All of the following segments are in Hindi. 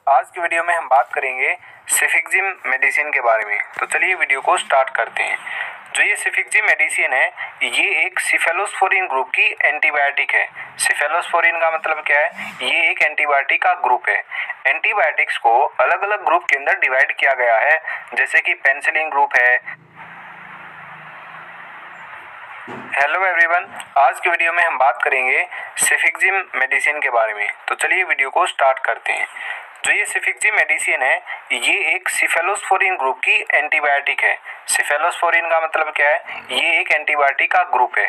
आज की वीडियो में हम बात करेंगे सिफिक्जिम मेडिसिन के बारे में। तो चलिए वीडियो को स्टार्ट करते हैं। जो ये सिफिक्जिम मेडिसिन है, ये एक सिफेलोस्पोरिन ग्रुप की एंटीबायोटिक है। सिफेलोस्पोरिन का मतलब क्या है? ये एक एंटीबायोटिक का ग्रुप है। एंटीबायोटिक्स को अलग अलग ग्रुप के अंदर डिवाइड किया गया है, जैसे कि पेनिसिलिन ग्रुप है। हेलो एवरीवन, आज की वीडियो में हम बात करेंगे सिफिक्जिम मेडिसिन के बारे में। तो चलिए वीडियो को स्टार्ट करते हैं। जो ये सिफिक्जिम मेडिसिन है, ये एक सिफेलोस्पोरिन ग्रुप की एंटीबायोटिक है। सिफेलोस्पोरिन का मतलब क्या है? ये एक एंटीबायोटिक का ग्रुप है।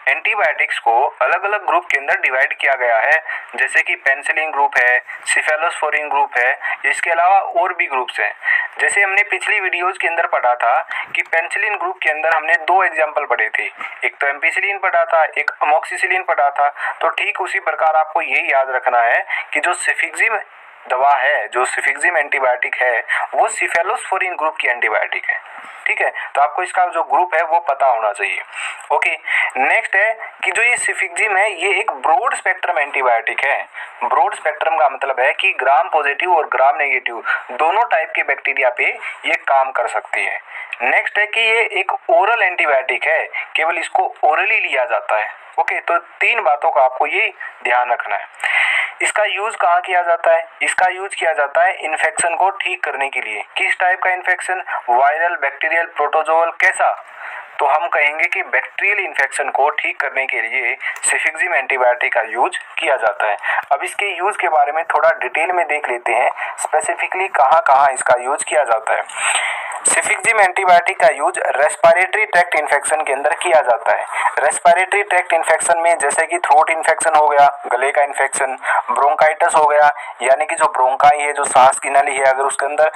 एंटीबायोटिक्स को अलग अलग ग्रुप के अंदर डिवाइड किया गया है, जैसे कि पेनिसिलिन ग्रुप है, सिफेलोस्पोरिन ग्रुप है, इसके अलावा और भी ग्रुप्स हैं। जैसे हमने पिछली वीडियोज के अंदर पढ़ा था कि पेनिसिलिन ग्रुप के अंदर हमने दो एग्जाम्पल पढ़े थे, एक तो एम्पिसिलिन पढ़ा था, एक अमोक्सिसिलिन पढ़ा था। तो ठीक उसी प्रकार आपको ये याद रखना है कि जो सिफिक्जिम दवा है, जो सिफिक्जिम एंटीबायोटिक है, वो सिफेलोस्पोरिन ग्रुप की एंटीबायोटिक है। ठीक है, तो आपको इसका जो ग्रुप है वो पता होना चाहिए। ओके, नेक्स्ट है कि जो ये सिफिक्जिम है, ये एक ब्रॉड स्पेक्ट्रम एंटीबायोटिक है। ब्रॉड स्पेक्ट्रम का मतलब है कि ग्राम पॉजिटिव और ग्राम नेगेटिव दोनों टाइप के बैक्टीरिया पे ये काम कर सकती है। नेक्स्ट है कि ये एक ओरल एंटीबायोटिक है, केवल इसको ओरली लिया जाता है। ओके, तो तीन बातों का आपको ये ध्यान रखना है। इसका यूज कहाँ किया जाता है? इसका यूज किया जाता है इन्फेक्शन को ठीक करने के लिए। किस टाइप का इन्फेक्शन? वायरल, बैक्टीरियल, प्रोटोजोअल, कैसा? तो हम कहेंगे कि बैक्टीरियल इन्फेक्शन को ठीक करने के लिए सिफिक्जिम एंटीबायोटिक का यूज किया जाता है। अब इसके यूज के बारे में थोड़ा डिटेल में देख लेते हैं, स्पेसिफिकली कहाँ कहाँ इसका यूज किया जाता है। सिफिक्जिम एंटीबायोटिक का यूज रेस्पिरेटरी ट्रैक्ट इन्फेक्शन के अंदर किया जाता है। रेस्पिरेटरी ट्रैक्ट इन्फेक्शन में जैसे कि थ्रोट इन्फेक्शन हो गया, गले का इन्फेक्शन, ब्रोंकाइटिस हो गया, यानी कि जो ब्रोंकाई है, जो सांस की नली है, अगर उसके अंदर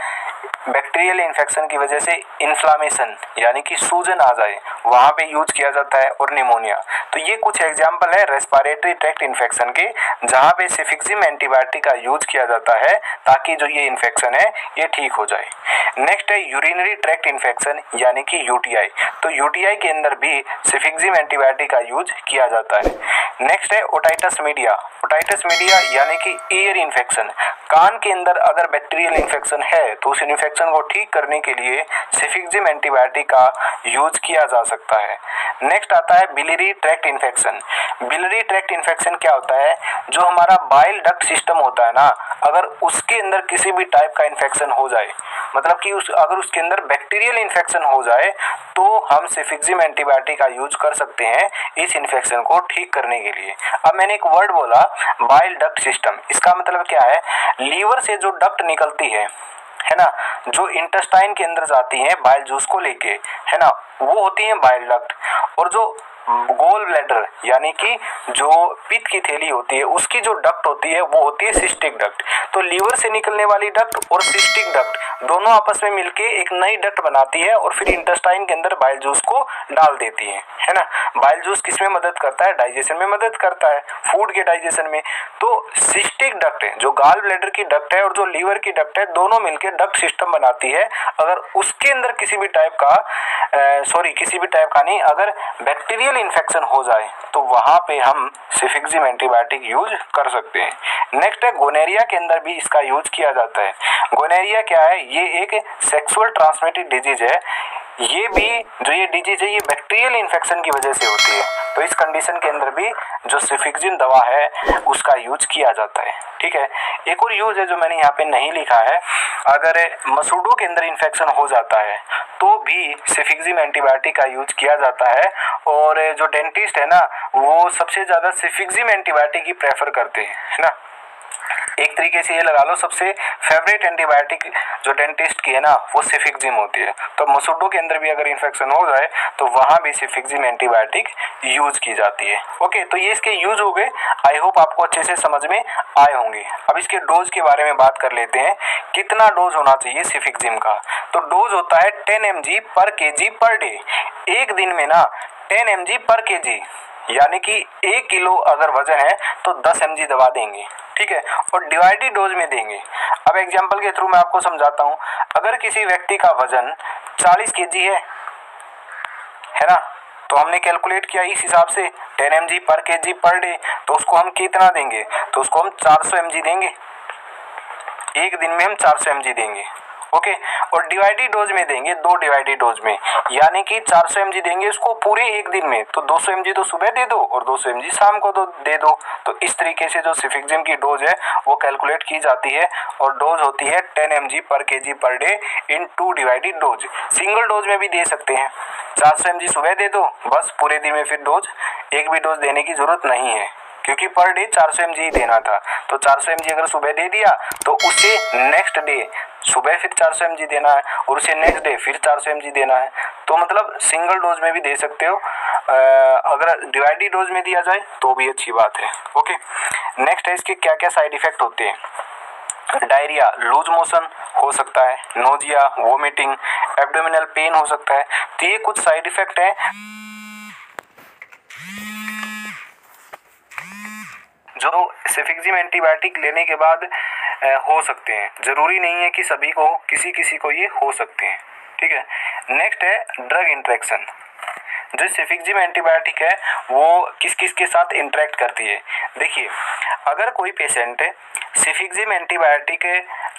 बैक्टीरियल इन्फेक्शन की वजह से इन्फ्लामेशन यानी कि सूजन आ जाए, वहाँ पे यूज किया जाता है। और निमोनिया। तो ये कुछ एग्जाम्पल है रेस्पिरेटरी ट्रैक्ट इन्फेक्शन के, जहाँ पे सिफिक्जिम एंटीबायोटिक का यूज किया जाता है ताकि जो ये इन्फेक्शन है ये ठीक हो जाए। नेक्स्ट है यूरिनरी ट्रैक्ट इन्फेक्शन यानी कि यूटीआई। तो यूटीआई के अंदर भी सिफिक्जिम एंटीबायोटिक का यूज किया जाता है। नेक्स्ट है ओटाइटिस मीडिया। ओटाइटिस मीडिया यानी कि ईयर इन्फेक्शन। कान के अंदर अगर बैक्टीरियल इन्फेक्शन है तो उस इन्फेक्शन को ठीक करने के लिए सिफिक्जिम एंटीबायोटिक का यूज किया जा सकता है। नेक्स्ट आता है biliary tract infection. Biliary tract infection क्या होता है? जो हमारा बाइल डक्ट सिस्टम होता है ना, अगर उसके अंदर किसी भी टाइप का इन्फेक्शन हो जाए, मतलब कि अगर उसके अंदर बैक्टीरियल इन्फेक्शन हो जाए, तो हम सिफिक्जिम एंटीबायोटिक का यूज कर सकते हैं इस इन्फेक्शन को ठीक करने के लिए। अब मैंने एक वर्ड बोला, बाइल डक्ट सिस्टम। इसका मतलब क्या है? लीवर से जो डक्ट निकलती है ना, जो इंटेस्टाइन के अंदर जाती है बाइल जूस को लेके, है ना, वो होती है बाइल डक्ट। और जो गोल ब्लैडर यानी कि जो पित्त की थैली होती है, उसकी जो डक्ट होती है वो होती है सिस्टिक डक्ट। तो लीवर से निकलने वाली डक्ट और सिस्टिक डक्ट दोनों आपस में मिलके एक नई डक्ट बनाती है और फिर इंटेस्टाइन के अंदर बाइल जूस को डाल देती है ना। बाइल जूस किसमें मदद करता है? डाइजेशन में मदद करता है, फूड के डाइजेशन में। तो सिस्टिक डक्ट है, जो गाल ब्लैडर की डक्ट है और जो लीवर की डक्ट है, दोनों मिलकर डक्ट सिस्टम बनाती है। अगर उसके अंदर किसी भी टाइप का नहीं, अगर बैक्टीरियल इन्फेक्शन हो जाए तो वहां पे हम सिफिक्जिम एंटीबायोटिक यूज कर सकते हैं। नेक्स्ट है गोनेरिया के अंदर भी इसका यूज किया जाता है। गोनेरिया क्या है? ये एक सेक्सुअल ट्रांसमिटेड डिजीज है। ये भी जो ये डिजीज है, ये बैक्टीरियल इन्फेक्शन की वजह से होती है। तो इस कंडीशन के अंदर भी जो सिफिक्जिम दवा है उसका यूज किया जाता है। ठीक है, एक और यूज है जो मैंने यहाँ पे नहीं लिखा है, अगर मसूड़ों के अंदर इन्फेक्शन हो जाता है तो भी सिफिक्जिम एंटीबायोटिक का यूज किया जाता है। और जो डेंटिस्ट है ना, वो सबसे ज़्यादा सिफिक्जिम एंटीबायोटिक ही प्रेफर करते हैं, है ना। एक तरीके से ये लगा लो, सबसे फेवरेट एंटीबायोटिक जो डेंटिस्ट की है ना, वो सिफिक्जिम होती है। तो मसूड़ों के अंदर भी अगर इन्फेक्शन हो जाए तो वहाँ भी सिफिक्जिम एंटीबायोटिक यूज की जाती है। ओके, तो ये इसके यूज हो गए। आई होप आपको अच्छे से समझ में आए होंगे। अब इसके डोज के बारे में बात कर लेते हैं। कितना डोज होना चाहिए सिफिक्जिम का? तो डोज होता है 10 mg पर kg पर डे। एक दिन में ना 10 mg पर kg, यानी कि 1 किलो अगर वजन है तो 10 mg दवा देंगे। ठीक है, और डिवाइडेड डोज में देंगे। अब एग्जांपल के थ्रू मैं आपको समझाता हूँ। अगर किसी व्यक्ति का वजन 40 kg है ना, तो हमने कैलकुलेट किया इस हिसाब से 10 mg पर kg पर डे, तो उसको हम कितना देंगे? तो उसको हम 400 mg देंगे। एक दिन में हम 400 mg देंगे, ओके। और डिवाइडेड डोज में देंगे 2 डिवाइडेड डोज में, यानी कि 400 mg देंगे उसको पूरे एक दिन में, तो 200 mg तो सुबह दे दो और 200 mg शाम को दे दो। तो इस तरीके से जो सिफिक्जिम की डोज है वो कैलकुलेट की जाती है और डोज होती है 10 mg पर kg per day in 2 divided dose. Single dose में भी दे सकते हैं, 400 mg सुबह दे दो, बस पूरे दिन में फिर डोज एक भी डोज देने की जरूरत नहीं है, क्योंकि पर डे 400 mg ही देना था। तो 400 mg अगर सुबह दे दिया तो उसे नेक्स्ट डे सुबह फिर 400 mg देना है और उसे नेक्स्ट डे फिर 400 mg देना है। तो मतलब सिंगल डोज में भी दे सकते हो, अगर डिवाइडेड डोज में दिया जाए तो भी अच्छी बात है, ओके। नेक्स्ट है इसके क्या क्या साइड इफेक्ट होते हैं। डायरिया, लूज मोशन हो सकता है, नोजिया, वोमिटिंग, एब्डोमिनल पेन हो सकता है। तो ये कुछ साइड इफेक्ट है जो सिफिक्जिम एंटीबायोटिक लेने के बाद हो सकते हैं। जरूरी नहीं है कि सभी को, किसी किसी को ये हो सकते हैं, ठीक है। नेक्स्ट है ड्रग इंटरेक्शन। जो सिफिक्जिम एंटीबायोटिक है वो किस किस के साथ इंटरेक्ट करती है। देखिए, अगर कोई पेशेंट सिफिक्जिम एंटीबायोटिक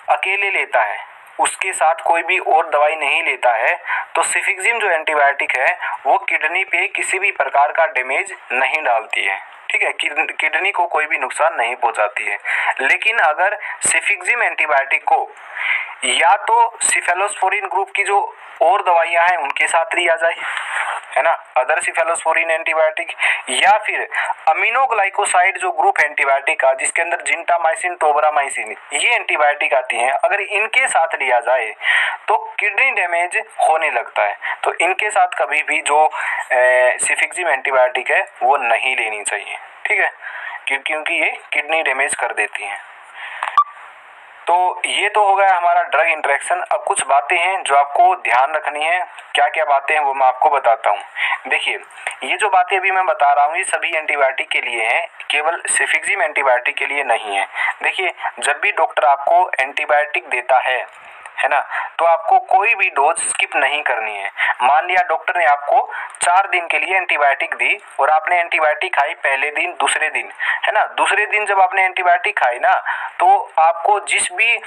अकेले लेता है, उसके साथ कोई भी और दवाई नहीं लेता है, तो सिफिक्जिम जो एंटीबायोटिक है वो किडनी पे किसी भी प्रकार का डैमेज नहीं डालती है, ठीक है। किडनी को कोई भी नुकसान नहीं पहुंचाती है। लेकिन अगर सिफिक्जिम एंटीबायोटिक को या तो सिफेलोस्पोरिन ग्रुप की जो और दवाइयां हैं उनके साथ लिया जाए, है ना, अदर सिफेलोस्पोरिन एंटीबायोटिक, या फिर अमीनोग्लाइकोसाइड जो ग्रुप एंटीबायोटिक का जिसके अंदर जिंटामाइसिन, टोबरामाइसिन ये एंटीबायोटिक आती हैं, अगर इनके साथ लिया जाए तो किडनी डैमेज होने लगता है। तो इनके साथ कभी भी जो सिफिक्जिम एंटीबायोटिक है वो नहीं लेनी चाहिए, ठीक है, क्योंकि ये किडनी डैमेज कर देती हैं। तो ये तो हो गया हमारा ड्रग इंटरेक्शन। अब कुछ बातें हैं जो आपको ध्यान रखनी है। क्या क्या बातें हैं वो मैं आपको बताता हूँ। देखिए, ये जो बातें अभी मैं बता रहा हूँ ये सभी एंटीबायोटिक के लिए हैं, केवल सिफिक्जिम एंटीबायोटिक के लिए नहीं है। देखिए, जब भी डॉक्टर आपको एंटीबायोटिक देता है ना, तो आपको कोई भी डोज स्किप नहीं करनी है। मान लिया डॉक्टर ने आपको 4 दिन के लिए एंटीबायोटिक दी और आपने एंटीबायोटिक खाई पहले दिन, दूसरे दिन, है ना, दूसरे दिन जब आपने एंटीबायोटिक खाई ना, तो आपको जिस भी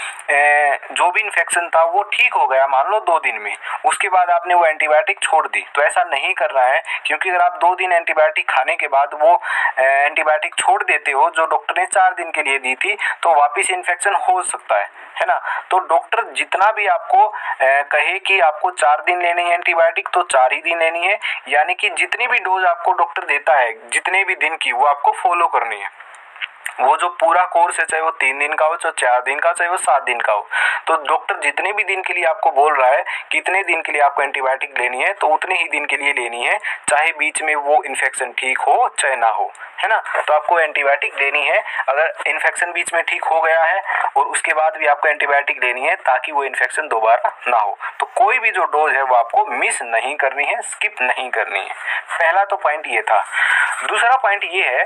जो भी इन्फेक्शन था वो ठीक हो गया मान लो 2 दिन में, उसके बाद आपने वो एंटीबायोटिक छोड़ दी, तो ऐसा नहीं करना है, क्योंकि अगर आप 2 दिन एंटीबायोटिक खाने के बाद वो एंटीबायोटिक छोड़ देते हो जो डॉक्टर ने 4 दिन के लिए दी थी, तो वापस इन्फेक्शन हो सकता है ना। तो डॉक्टर जितना भी आपको कहे कि आपको 4 दिन लेनी है एंटीबायोटिक, तो 4 ही दिन लेनी है, यानी कि जितनी भी डोज आपको डॉक्टर देता है जितने भी दिन की, वो आपको फॉलो करनी है। वो जो पूरा कोर्स है, चाहे वो 3 दिन का हो, चाहे 4 दिन का, चाहे वो 7 दिन का हो, तो डॉक्टर जितने भी दिन के लिए आपको बोल रहा है कितने दिन के लिए आपको एंटीबायोटिक लेनी है, तो उतने ही दिन के लिए लेनी है, चाहे बीच में वो इन्फेक्शन ठीक हो चाहे ना हो, है ना। तो आपको एंटीबायोटिक लेनी है। अगर इन्फेक्शन बीच में ठीक हो गया है और उसके बाद भी आपको एंटीबायोटिक लेनी है ताकि वो इन्फेक्शन दोबारा ना हो। तो कोई भी जो डोज है वो आपको मिस नहीं करनी है, स्किप नहीं करनी है। पहला तो पॉइंट ये था। दूसरा पॉइंट ये है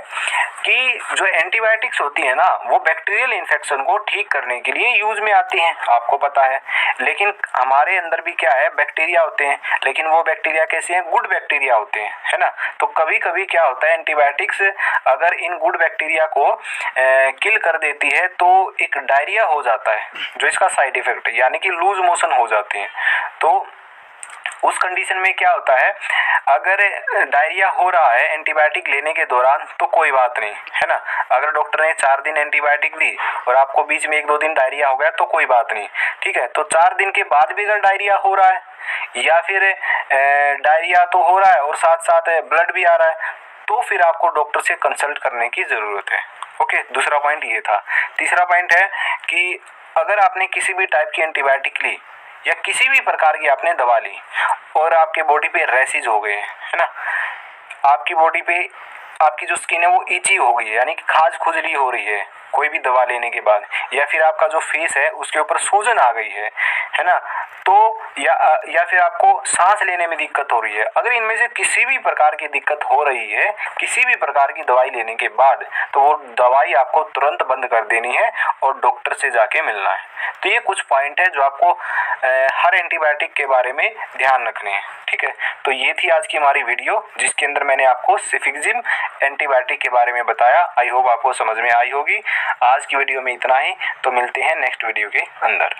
कि जो एंटीबायोटिक्स होती है ना, वो बैक्टीरियल इन्फेक्शन को ठीक करने के लिए यूज में आती हैं, आपको पता है। लेकिन हमारे अंदर भी क्या है, बैक्टीरिया होते हैं, लेकिन वो बैक्टीरिया कैसे हैं, गुड बैक्टीरिया होते हैं, है ना। तो कभी कभी क्या होता है, एंटीबायोटिक्स अगर इन गुड बैक्टीरिया को किल कर देती है तो एक डायरिया हो जाता है, जो इसका साइड इफेक्ट है, यानी कि लूज मोशन हो जाते हैं। तो उस कंडीशन में क्या होता है, अगर डायरिया हो रहा है एंटीबायोटिक लेने के दौरान तो कोई बात नहीं, है ना। अगर डॉक्टर ने 4 दिन एंटीबायोटिक दी और आपको बीच में 1-2 दिन डायरिया हो गया तो कोई बात नहीं, ठीक है। तो 4 दिन के बाद भी अगर डायरिया हो रहा है या फिर डायरिया तो हो रहा है और साथ साथ ब्लड भी आ रहा है, तो फिर आपको डॉक्टर से कंसल्ट करने की ज़रूरत है, ओके। दूसरा पॉइंट ये था। तीसरा पॉइंट है कि अगर आपने किसी भी टाइप की एंटीबायोटिक ली या किसी भी प्रकार की आपने दवा ली और आपके बॉडी पे रैशेज हो गए, है ना, आपकी बॉडी पे आपकी जो स्किन है वो इची हो गई है, यानी कि खाज खुजली हो रही है कोई भी दवा लेने के बाद, या फिर आपका जो फेस है उसके ऊपर सूजन आ गई है ना, तो या फिर आपको सांस लेने में दिक्कत हो रही है, अगर इनमें से किसी भी प्रकार की दिक्कत हो रही है किसी भी प्रकार की दवाई लेने के बाद, तो वो दवाई आपको तुरंत बंद कर देनी है और डॉक्टर से जाके मिलना है। तो ये कुछ पॉइंट है जो आपको हर एंटीबायोटिक के बारे में ध्यान रखने हैं, ठीक है। तो ये थी आज की हमारी वीडियो जिसके अंदर मैंने आपको सिफिक्जिम एंटीबायोटिक के बारे में बताया। आई होप आपको समझ में आई होगी। आज की वीडियो में इतना ही, तो मिलते हैं नेक्स्ट वीडियो के अंदर।